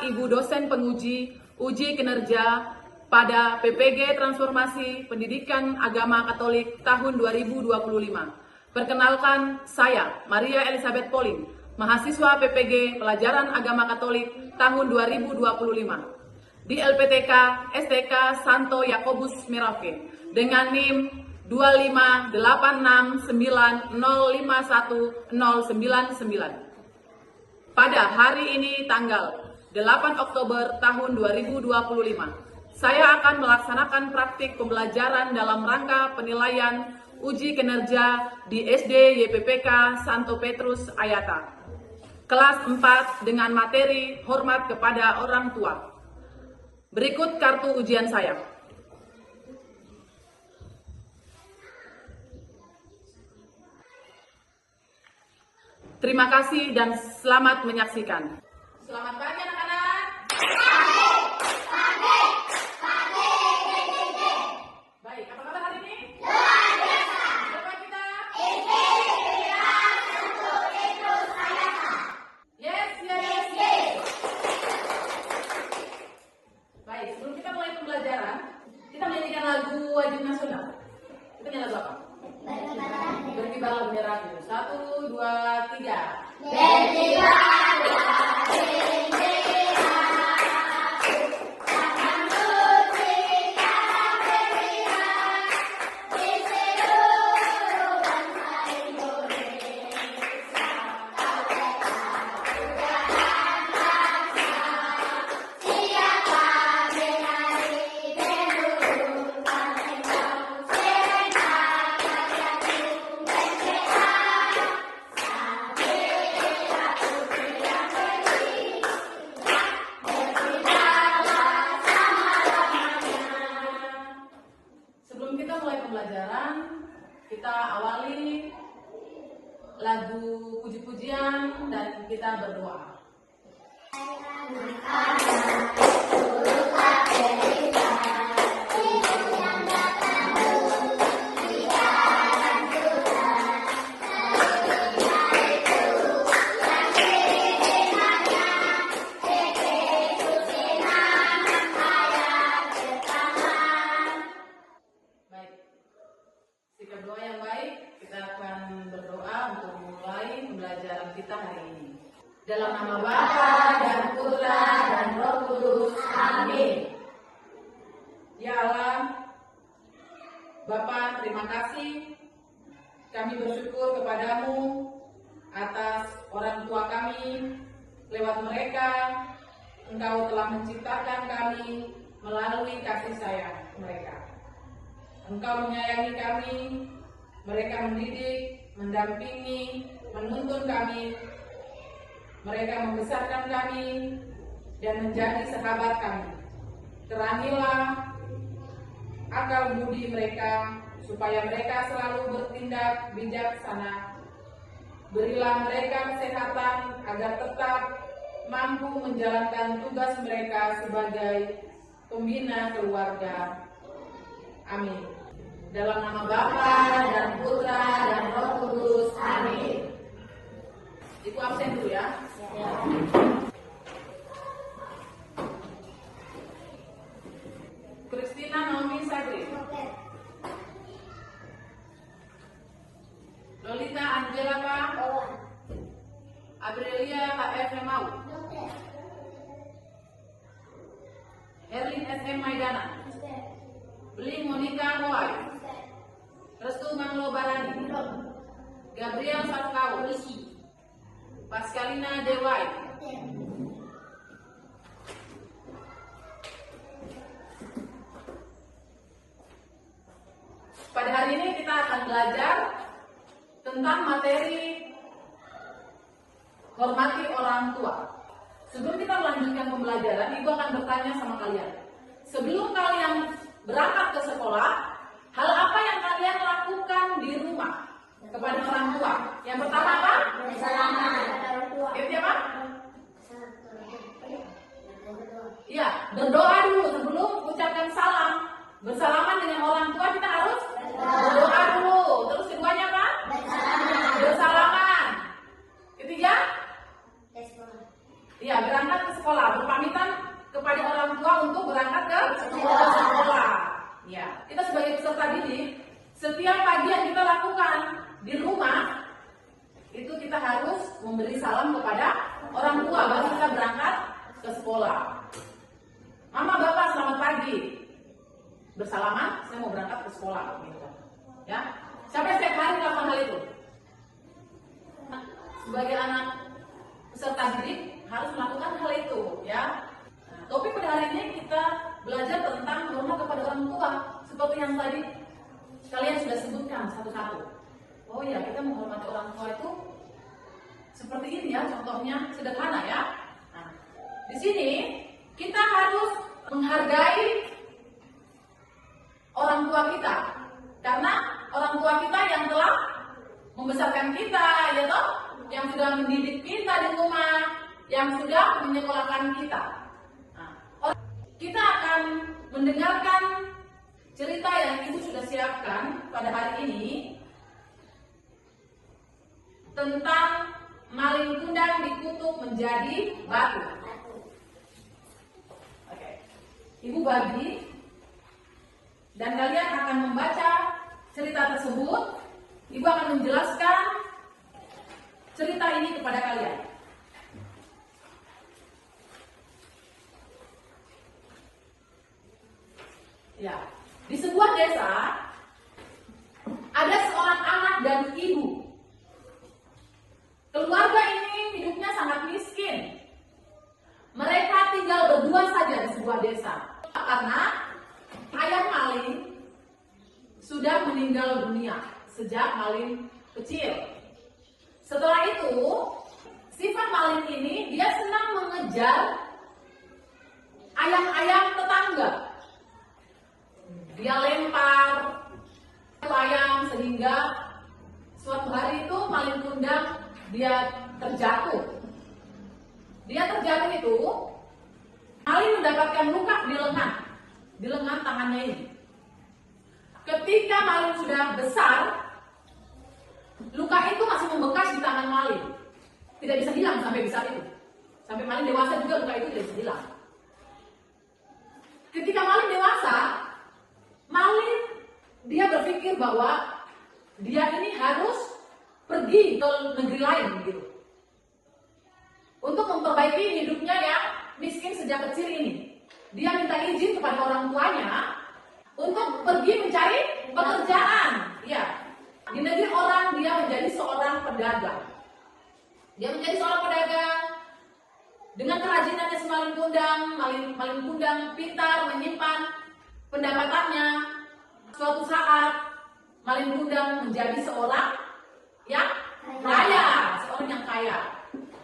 Bapak Ibu dosen penguji uji kinerja pada PPG Transformasi Pendidikan Agama Katolik tahun 2025. Perkenalkan, saya Maria Elizabeth Pauline, mahasiswa PPG Pelajaran Agama Katolik tahun 2025 di LPTK STK Santo Yakobus Merauke dengan NIM 258605199. Pada hari ini tanggal 8 Oktober tahun 2025, saya akan melaksanakan praktik pembelajaran dalam rangka penilaian uji kinerja di SD YPPK Santo Petrus Ayata, kelas 4 dengan materi hormat kepada orang tua. Berikut kartu ujian saya. Terima kasih dan selamat menyaksikan. Selamat pagi anak-anak. Baik, apa kabar hari ini? Luar biasa. Siapa kita? Santo Petrus Ayata. Yes. Baik, sebelum kita mulai pembelajaran, kita menyanyikan lagu wajib nasional. Kita nyanyi lagu apa? Berkibarlah benderaku. 1, 2, 3. Berkibarlah benderaku. Kita awali lagu puji-pujian dan kita berdoa. Sikap doa yang baik, kita akan berdoa untuk memulai pembelajaran kita hari ini. Dalam nama Bapa dan Putra dan Roh Kudus. Amin. Ya Allah, Bapa, terima kasih. Kami bersyukur kepadamu atas orang tua kami. Lewat mereka, Engkau telah menciptakan kami melalui kasih sayang mereka. Engkau menyayangi kami, mereka mendidik, mendampingi, menuntun kami, mereka membesarkan kami, dan menjadi sahabat kami. Terangilah akal budi mereka, supaya mereka selalu bertindak bijaksana. Berilah mereka kesehatan, agar tetap mampu menjalankan tugas mereka sebagai pembina keluarga. Amin. Dalam nama Bapa dan Putra dan Roh Kudus. Amin. Ibu absen dulu ya. Christina Naomi Sagri. Lolita Angela Pak. Aprilia HF Mau. Erlin SM Maidana. Beli Monica Hoai. Restu Manglo Barani. Gabriel Satkau. Pascalina Dewai. Pada hari ini kita akan belajar tentang materi hormati orang tua. Sebelum kita melanjutkan pembelajaran, Ibu akan bertanya sama kalian. Sebelum kalian berangkat ke sekolah, hal apa yang kalian lakukan di rumah kepada orang tua? Yang pertama apa? Bersalaman. Itu apa? Iya, berdoa dulu sebelum ucapkan salam. Bersalaman dengan orang tua kita harus berdoa dulu. Terus keduanya apa? Bersalaman. Ketiga? Iya, berangkat ke sekolah. Berpamitan untuk berangkat ke sekolah. Ya, kita sebagai peserta didik, setiap pagi yang kita lakukan di rumah itu kita harus memberi salam kepada orang tua baru kita berangkat ke sekolah. Mama, bapak, selamat pagi. Bersalaman, saya mau berangkat ke sekolah. Gitu. Ya, siapa yang setiap hari melakukan hal itu? Sebagai anak peserta didik harus melakukan hal itu. Ya. Nah, topik pada hari ini kita belajar tentang hormat kepada orang tua, seperti yang tadi kalian sudah sebutkan satu-satu. Oh ya, kita menghormati orang tua itu seperti ini ya, contohnya sederhana ya. Nah, di sini kita harus menghargai orang tua kita, karena orang tua kita yang telah membesarkan kita, ya toh, yang sudah mendidik kita di rumah, yang sudah menyekolahkan kita. Nah, kita akan mendengarkan cerita yang Ibu sudah siapkan pada hari ini tentang maling kundang dikutuk menjadi batu. Oke. Ibu bagi dan kalian akan membaca cerita tersebut. Ibu akan menjelaskan cerita ini kepada kalian. Ya, di sebuah desa ada seorang anak dan ibu. Keluarga ini hidupnya sangat miskin. Mereka tinggal berdua saja di sebuah desa. Karena ayah maling sudah meninggal dunia sejak maling kecil. Setelah itu, sifat maling ini dia senang mengejar ayam-ayam tetangga. Dia lempar ayam sehingga suatu hari itu maling kundang dia terjatuh. Dia terjatuh itu, maling mendapatkan luka di lengan tangannya ini. Ketika maling sudah besar, luka itu masih membekas di tangan maling. Tidak bisa hilang sampai besar itu. Sampai maling dewasa juga luka itu tidak bisa hilang. Ketika maling dewasa, maling dia berpikir bahwa dia ini harus pergi ke negeri lain gitu, untuk memperbaiki hidupnya yang miskin sejak kecil ini. Dia minta izin kepada orang tuanya untuk pergi mencari pekerjaan. Ya, di negeri orang dia menjadi seorang pedagang. Dia menjadi seorang pedagang dengan kerajinannya si maling kundang. Maling kundang pintar menyimpan pendapatannya. Suatu saat maling kundang menjadi seorang yang kaya, seorang yang kaya.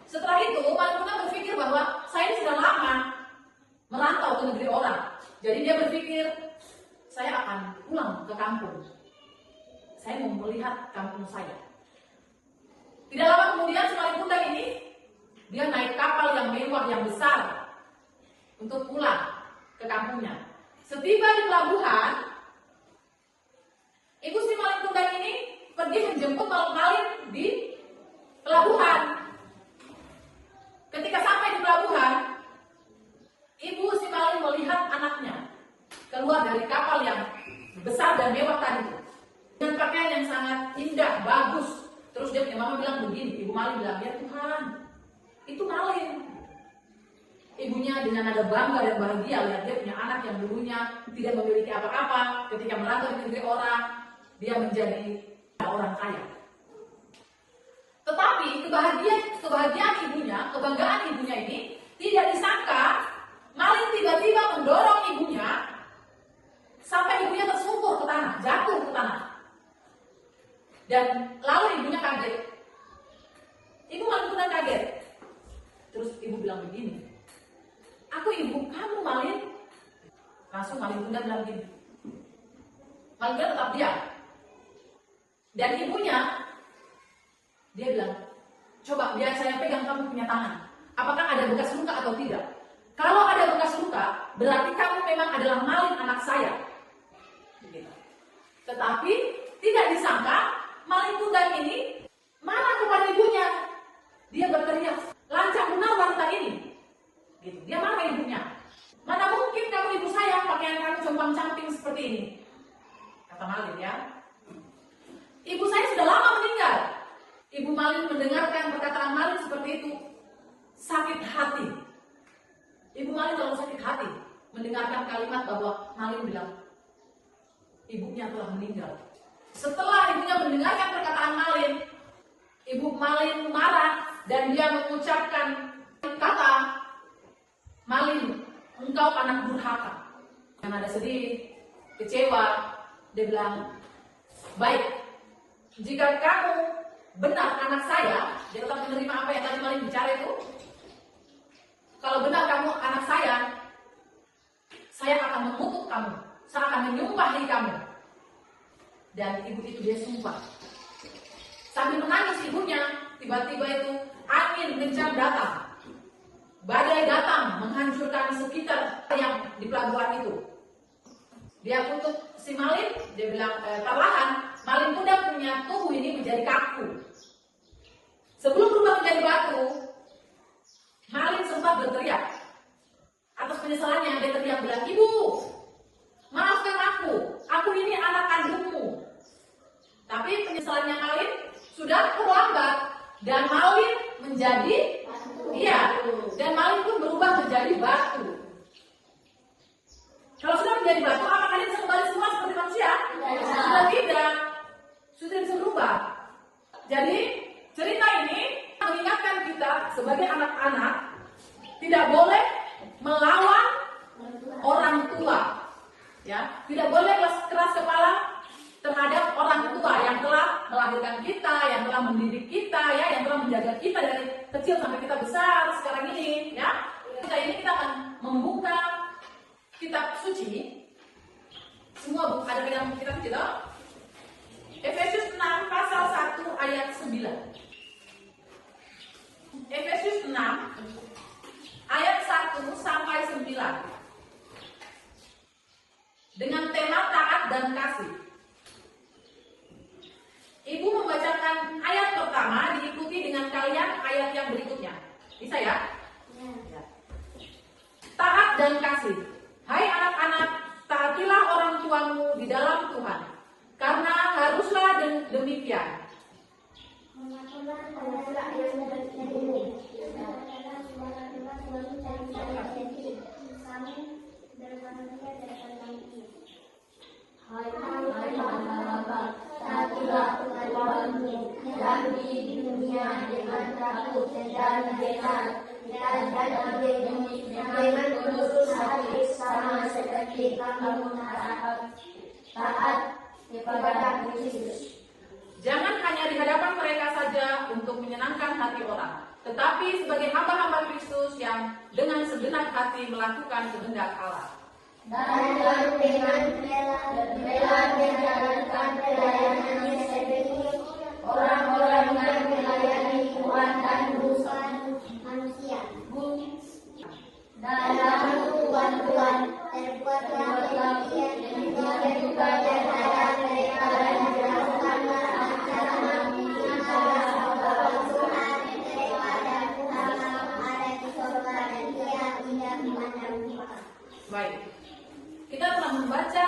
Setelah itu, maling kundang berpikir bahwa saya ini sudah lama merantau ke negeri orang. Jadi dia berpikir, saya akan pulang ke kampung. Saya mau melihat kampung saya. Tidak lama kemudian, si maling kundang ini, dia naik kapal yang mewah, yang besar, untuk pulang ke kampungnya. Setiba di pelabuhan, ibu si maling kundang ini pergi menjemput maling di pelabuhan. Ketika sampai di pelabuhan, ibu si maling melihat anaknya keluar dari kapal yang besar dan mewah tadi dengan pakaian yang sangat indah, bagus. Terus dia punya mama bilang begini, ibu maling bilang, ya Tuhan, itu maling. Ibunya dengan nada bangga dan bahagia lihat dia punya anak yang dulunya tidak memiliki apa-apa. Ketika merantau di negeri orang, dia menjadi orang kaya. Tetapi kebahagiaan ibunya, kebanggaan ibunya ini tidak disangka maling tiba-tiba mendorong ibunya sampai ibunya tersungkur ke tanah, jatuh ke tanah. Dan lalu ibunya kaget. Ibu maling kundang kaget. Terus ibu bilang begini, aku ibu kamu maling. Langsung maling kundang bilang begini, maling kundang tetap diam. Dan ibunya, dia bilang, coba biar saya pegang kamu punya tangan. Apakah ada bekas luka atau tidak? Kalau ada bekas luka, berarti kamu memang adalah maling anak saya. Begitu. Tetapi tidak disangka maling kundang ini marah kepada ibunya. Dia berteriak, lancang benar wanita ini. Gitu. Dia marah ibunya. Mana mungkin compang-camping seperti ini? Kata Malin ya. Ibu saya sudah lama meninggal. Ibu Malin mendengarkan perkataan Malin seperti itu. Sakit hati. Ibu Malin lalu sakit hati mendengarkan kalimat bahwa Malin bilang, ibunya telah meninggal. Setelah ibunya mendengarkan perkataan Malin, Ibu Malin marah dan dia mengucapkan kata, Malin, engkau anak durhaka. Yang ada sedih, kecewa, dia bilang, baik, jika kamu benar anak saya, dia tetap menerima apa yang tadi Malin bicara itu. Kalau benar kamu anak saya akan mengutuk kamu, saya akan menyumpahi kamu. Dan ibu itu dia sumpah. Sambil menangis ibunya, tiba-tiba itu angin kencang datang. Badai datang menghancurkan sekitar yang di pelabuhan itu. Dia kutuk si Malin, dia bilang, perlahan Malin muda punya tubuh ini menjadi kaku. Sebelum berubah menjadi batu, Malin sempat berteriak. Atas penyesalannya dia teriak bilang, ibu, maafkan aku ini anak kandungmu. Tapi penyesalannya Malin sudah terlambat dan Malin menjadi dan Malin pun berubah menjadi batu. Kalau sudah menjadi batu, apakah kalian bisa kembali semua seperti manusia? Sudah tidak, sudah bisa berubah. Jadi cerita ini mengingatkan kita sebagai anak-anak tidak boleh melawan orang tua, ya, tidak boleh keras kepala terhadap orang tua yang telah melahirkan kita, yang telah mendidik kita, ya, yang telah menjaga kita dari kecil sampai kita besar sekarang ini, ya. Kita akan membuka kitab suci, semua buku ada dalam kitab kita. Efesius 6 pasal 1 ayat 9. Efesius 6 ayat 1 sampai 9. Dengan tema taat dan kasih. Ibu membacakan ayat pertama diikuti dengan kalian ayat yang berikutnya. Bisa ya? Ya. Taat dan kasih. Hai anak-anak, taatilah orang tuamu di dalam Tuhan, karena haruslah demikian. Hai anak-anak, taatilah Tuhanmu dan di dunia dengan takut dan benar, dan dengan tulus hati sama seperti kamu taat kepada Kristus. Jangan hanya di hadapan mereka saja untuk menyenangkan hati orang, tetapi sebagai hamba-hamba Kristus yang dengan segenap hati melakukan kehendak Allah. Dan dengan rela menjalankan pelayanannya seperti orang-orang yang melayani Tuhan dan bukan manusia. Dalam Tuhan terbuatlah demikian juga dan ada mereka dan dilakukanlah acara antara Bapa Tuhan mereka dan Tuhan ada di surga dan Dia tidak memandang. Baik. Kita telah membaca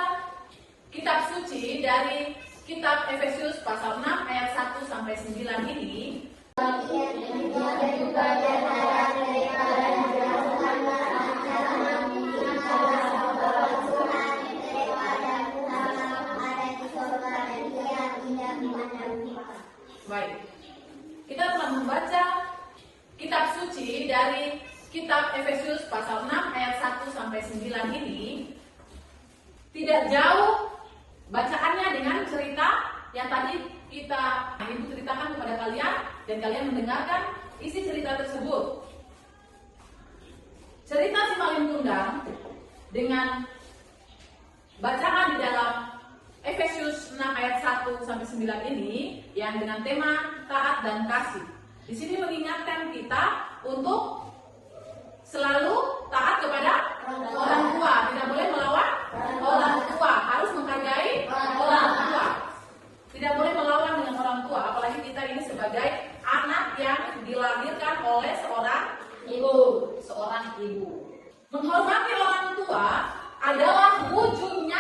kitab suci dari kitab Efesius pasal 6 ayat 1 sampai 9 ini. Demikian juga dan ada mereka dan dilakukanlah acara antara Bapa Tuhan mereka dan Tuhan ada di surga dan Dia tidak memandang. Baik. Kita telah membaca kitab suci dari kitab Efesius pasal 6 ayat 1 sampai 9 ini. Tidak jauh bacaannya dengan cerita yang tadi Ibu ceritakan kepada kalian dan kalian mendengarkan isi cerita tersebut. Cerita si Malin Kundang dengan bacaan di dalam Efesius 6 ayat 1 sampai 9 ini yang dengan tema taat dan kasih. Di sini mengingatkan kita untuk selalu taat kepada orang tua, tidak boleh melawan orang tua, harus menghargai orang tua. Tidak boleh melawan dengan orang tua, apalagi kita ini sebagai anak yang dilahirkan oleh seorang ibu. Menghormati orang tua adalah wujud nyata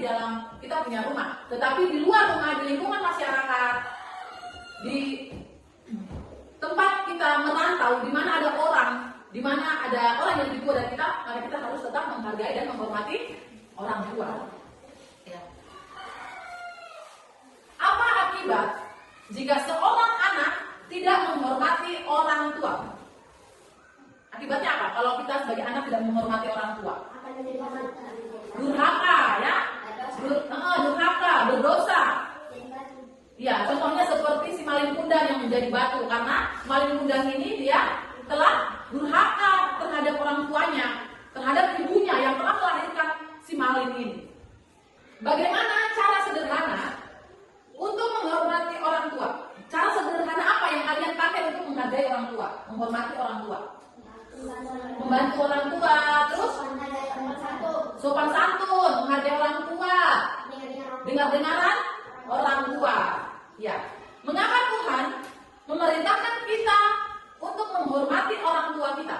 di dalam kita punya rumah, tetapi di luar rumah, di lingkungan masyarakat, di tempat kita merantau, di mana ada orang yang lebih tua dari kita, maka kita harus tetap menghargai dan menghormati orang tua. Ya. Apa akibat jika seorang anak tidak menghormati orang tua? Akibatnya apa? Kalau kita sebagai anak tidak menghormati orang tua, durhaka, ya, durhaka, berdosa. Ya, contohnya seperti si maling kundang yang menjadi batu, karena maling kundang ini dia telah durhaka terhadap orang tuanya, terhadap ibunya yang telah melahirkan si maling ini. Bagaimana cara sederhana untuk menghormati orang tua? Cara sederhana apa yang kalian pakai untuk menghargai orang tua, menghormati orang tua? Membantu orang tua, terus sopan santun, menghargai orang tua, dengar-dengaran orang tua. Ya, mengapa Tuhan memerintahkan kita untuk menghormati orang tua kita?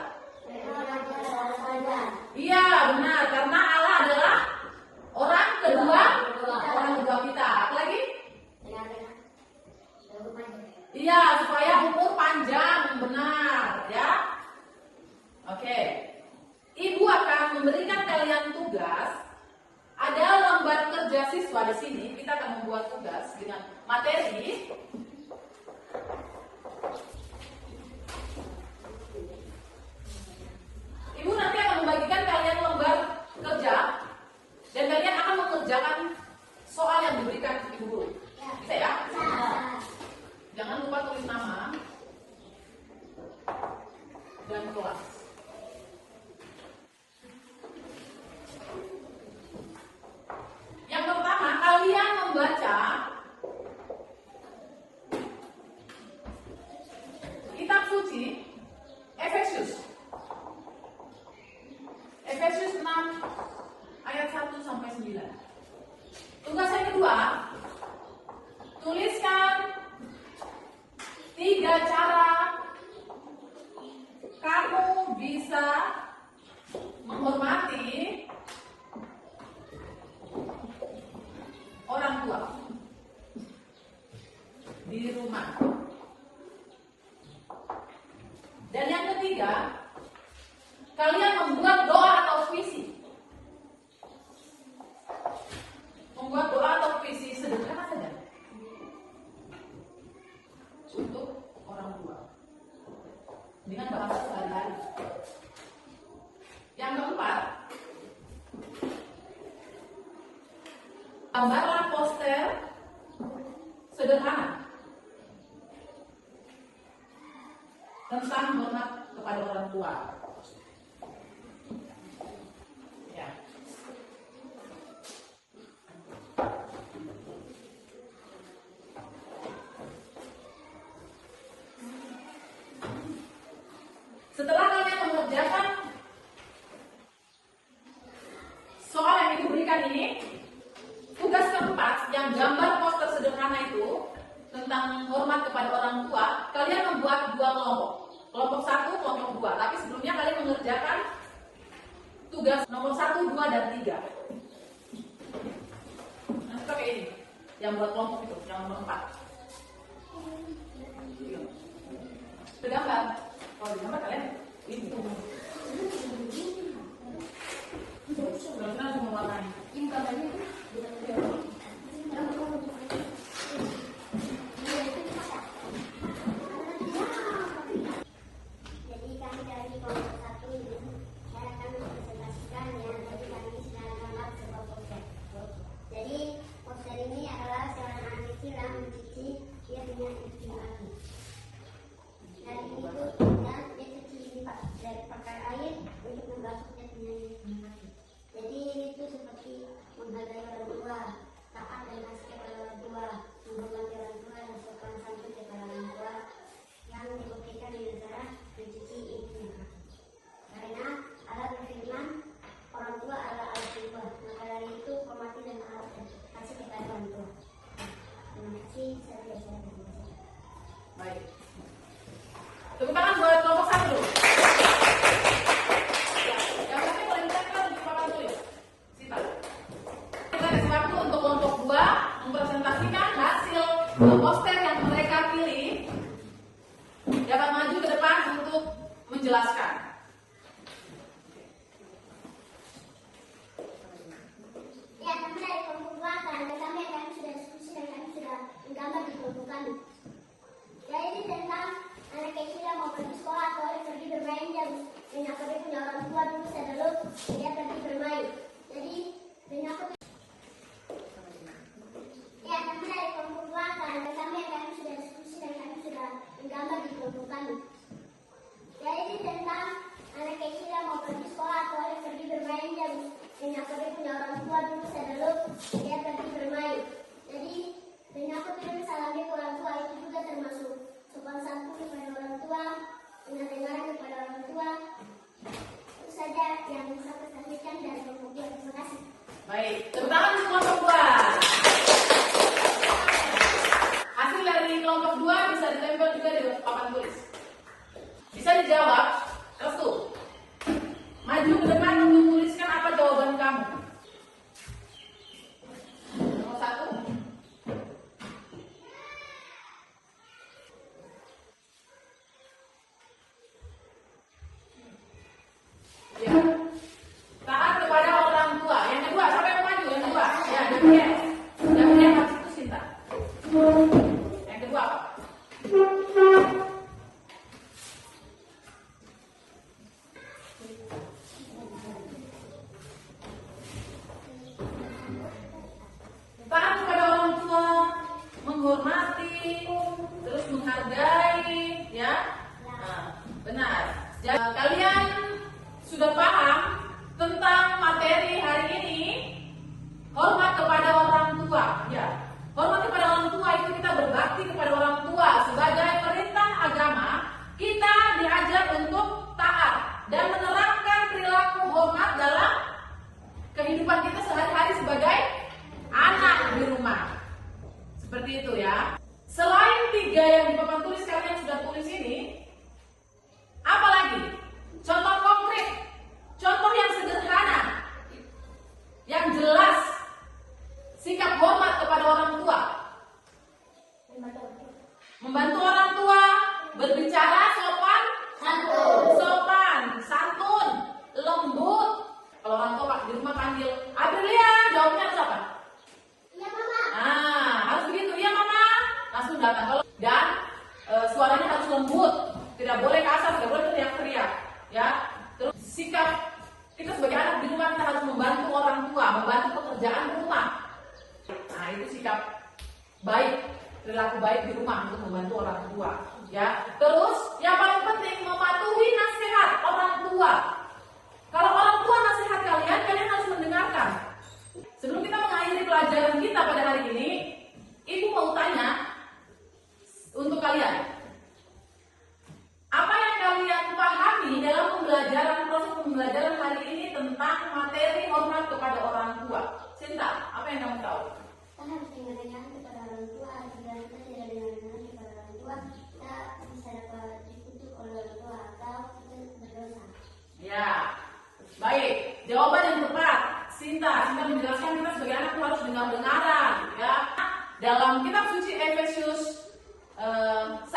Iya, benar, karena Allah adalah orang kedua kita. Apa lagi? Iya, supaya umur panjang, benar, ya. Oke. Ibu akan memberikan kalian tugas. Ada lembar kerja siswa di sini. Kita akan membuat tugas dengan materi. Ibu nanti akan membagikan kalian lembar kerja dan kalian akan mengerjakan soal yang diberikan Ibu guru. Bisa ya? Jangan lupa tulis nama dan kelas. Yang pertama, kalian membaca kitab suci Efesus 6 ayat 1 sampai 9. Tugas yang kedua, tuliskan 3 cara kamu bisa menghormati orang tua di rumah. Dan yang ketiga, kalian membuat doa atau puisi. Membuat doa atau puisi sederhana saja untuk orang tua dengan bahasa sehari-hari. Yang keempat, gambarlah poster sederhana tentang hormat kepada orang tua. Ya. Setelah kalian mengerjakan soal yang diberikan ini, tugas keempat yang gambar poster sederhana itu tentang hormat kepada orang tua, kalian membuat 2 kelompok. Kelompok 1, kelompok 2. Tapi sebelumnya kalian mengerjakan tugas nomor 1, 2, dan 3. Nanti pakai ini, yang buat kelompok itu, yang nomor 4. Tergambar. Kalau digambar kalian ini. Benar-benar semua warnanya. Ini gambarnya itu. Jadi kami dari kelompok 1 ini saya akan presentasikan yang tadi kami sedang gambar sebuah poster. Jadi poster ini adalah seorang anak kecil yang mencuci dia punya cuci api. Dan itu dan dia cuci ini dari pakai air untuk membasuh dia punya api. Jadi itu seperti menghargai orang tua, taat dan kasih kepada orang tua, menghormati orang tua dan sopan santun kepada orang tua yang dibuktikan dengan cara mencuci ibunya. Karena Allah berfirman, orang tua adalah alat tua. Maka dari itu hormati dan kasih kepada orang tua. Terima kasih. Saya biasa. poster yang mereka pilih dapat maju ke depan untuk menjelaskan. Ya, kami dari kelompok 2 karena kami sudah diskusi dan kami sudah menggambar di kelompok kami. Jadi ini tentang anak kecil yang mau pergi sekolah atau pergi bermain dan aku punya orang tua dulu saya dulu dia pergi bermain. Jadi aku ya kami dari kelompok 2 karena kami sudah diskusi dan kami sudah menggambar di kelompok kami. Jadi ini tentang anak kecil yang mau pergi sekolah atau pergi bermain dan aku punya orang tua dulu saya dulu dia pergi bermain. Jadi aku kirim salam ke orang tua itu juga termasuk sopan santun kepada orang tua, dengar-dengaran kepada orang tua. Itu saja yang bisa saya sampaikan dari kelompok 2. Terima kasih. Baik, tepuk tangan untuk kelompok 2. Hasil dari kelompok 2 bisa ditempel juga di papan tulis. Bisa dijawab, restu. Maju ke depan untuk tuliskan apa jawaban kamu. Nomor 1. Ya. Taat kepada orang tua. Yang kedua, siapa yang maju? Yang kedua. Ya, Gabriel. Gabriel habis itu Sinta. Yang kedua apa? Taat kepada orang tua, menghormati, terus menghargai, ya. Nah, benar. Jadi, kalian sudah paham tentang materi hari ini? Hormat kepada orang tua, ya. Hormat kepada orang tua itu kita berbakti kepada orang tua sebagai perintah agama. Kita diajar untuk taat dan menerapkan perilaku hormat dalam kehidupan kita sehari-hari sebagai anak di rumah. Seperti itu ya. Selain 3 yang di papan tulis kalian sudah tulis ini, apa lagi? Contoh konkret, contoh yang sederhana, yang jelas, sikap hormat kepada orang tua. Membantu orang tua, berbicara sopan, santun, lembut. Kalau orang tua di rumah panggil, Aprilia, jawabnya harus apa? Iya, Mama. Nah, harus begitu, iya Mama. Langsung datang. Dan suaranya harus lembut, tidak boleh kasar, tidak boleh teriak-teriak. Ya, terus sikap kita sebagai anak di rumah kita harus membantu orang tua, membantu pekerjaan rumah. Nah, itu sikap baik, perilaku baik di rumah untuk membantu orang tua. Ya, terus yang paling penting mematuhi nasihat orang tua. Kalau orang tua nasihat kalian harus mendengarkan. Sebelum kita mengakhiri pelajaran kita pada hari ini, Ibu mau tanya untuk kalian. Apa yang kalian pahami dalam proses pembelajaran hari ini tentang materi hormat kepada orang tua? Sinta, apa yang kamu tahu? Kita harus dengar-dengar kepada orang tua. Jika kita tidak dengar-dengar kepada orang tua, kita bisa dapat dikutuk oleh orang tua atau kita berdosa. Ya, baik. Jawaban yang tepat, Sinta menjelaskan kita sebagai anak itu harus dengar-dengaran. Ya, dalam kitab suci Efesius 1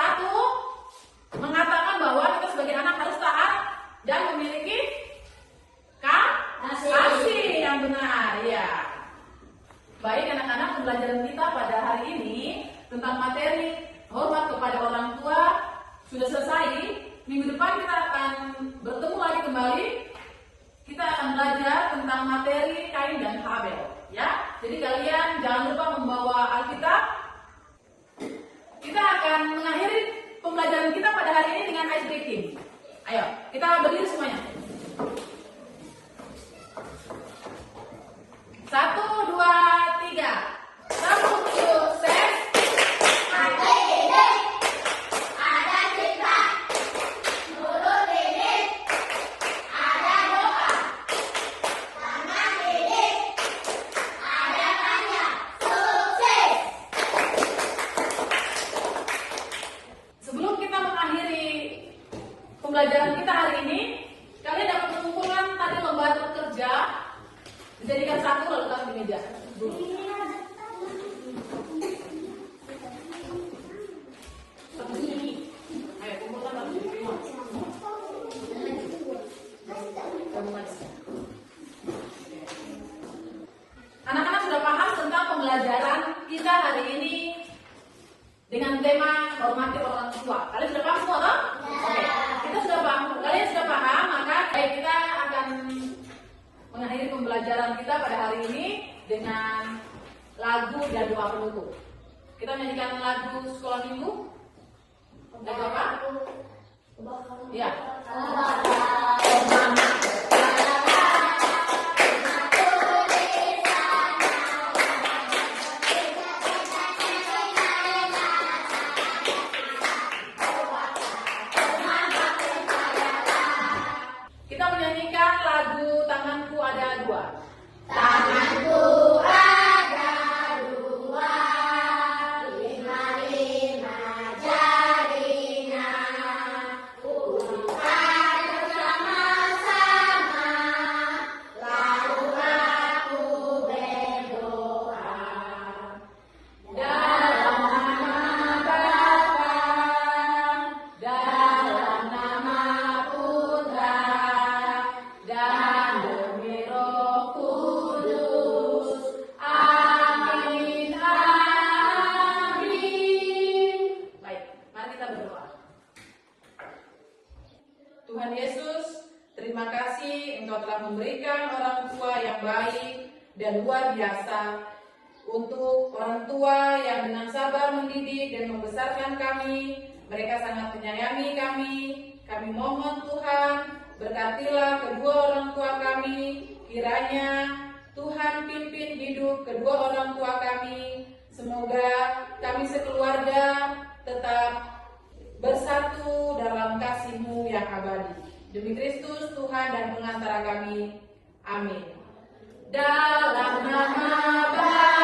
mengatakan bahwa kita sebagai anak harus taat dan memiliki kasih yang benar. Ya. Baik anak-anak, pembelajaran kita pada hari ini tentang materi hormat kepada orang tua sudah selesai. Minggu depan kita akan bertemu lagi kembali. Kita akan belajar tentang materi Kain dan Habel. Ya, jadi kalian jangan lupa membawa Alkitab. Kita akan mengakhiri pembelajaran kita pada hari ini dengan ice breaking. Ayo, kita berdiri semuanya. 1, 2, 3. Sambut sukses. Hati ini ada cinta, mulut ini ada doa, tangan ini ada tanya. Sukses. Sebelum kita mengakhiri pembelajaran kita hari ini, kalian dapat mengumpulkan tadi lembar kerja, dijadikan satu lalu taruh di meja dulu. tema hormati orang tua. Kalian sudah paham semua, toh? Oke. Kita sudah paham. Kalian sudah paham, maka kita akan mengakhiri pembelajaran kita pada hari ini dengan lagu dan doa penutup. Kita menyanyikan lagu sekolah minggu. Lagu apa? Ya. Kita menyanyikan lagu Tanganku Ada Dua. Tanganku ada dua, lima-lima jarinya, ulipat bersama-sama, lalu aku berdoa. Dalam nama Bapa, dalam nama Putra, dan demi Roh Kudus. Amin, amin. Baik, mari kita berdoa. Tuhan Yesus, terima kasih Engkau telah memberikan orang tua yang baik dan luar biasa. Untuk orang tua yang dengan sabar mendidik dan membesarkan kami, mereka sangat menyayangi kami. Kami mohon Tuhan, berkatilah kedua orang tua kami. Kiranya Tuhan pimpin hidup kedua orang tua kami. Semoga kami sekeluarga tetap bersatu dalam kasih-Mu yang abadi. Demi Kristus Tuhan dan pengantara kami. Amin. Dalam nama Bapa,